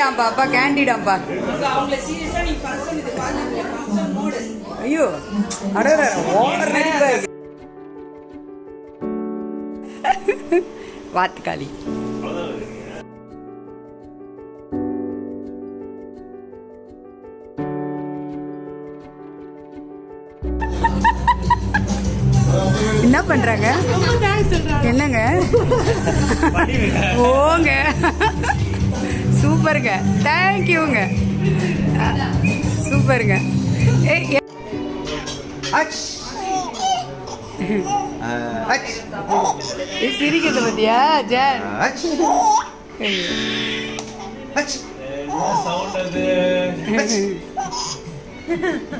கேண்டிடாம்பா அப்பா கேண்டிடாம்பா. ஐயோ அட வாத்துக்காளி. என்ன பண்றாங்க? என்னங்க ஓங்க சூப்பருங்க, தேங்க்யூங்க, சூப்பருங்க. சிரிக்கிறது பத்தியா ஜான்?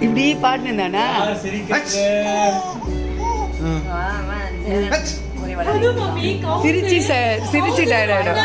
இப்படி பாட்டு தானா? சிரிச்சு டயர்ட் ஆயிடும்.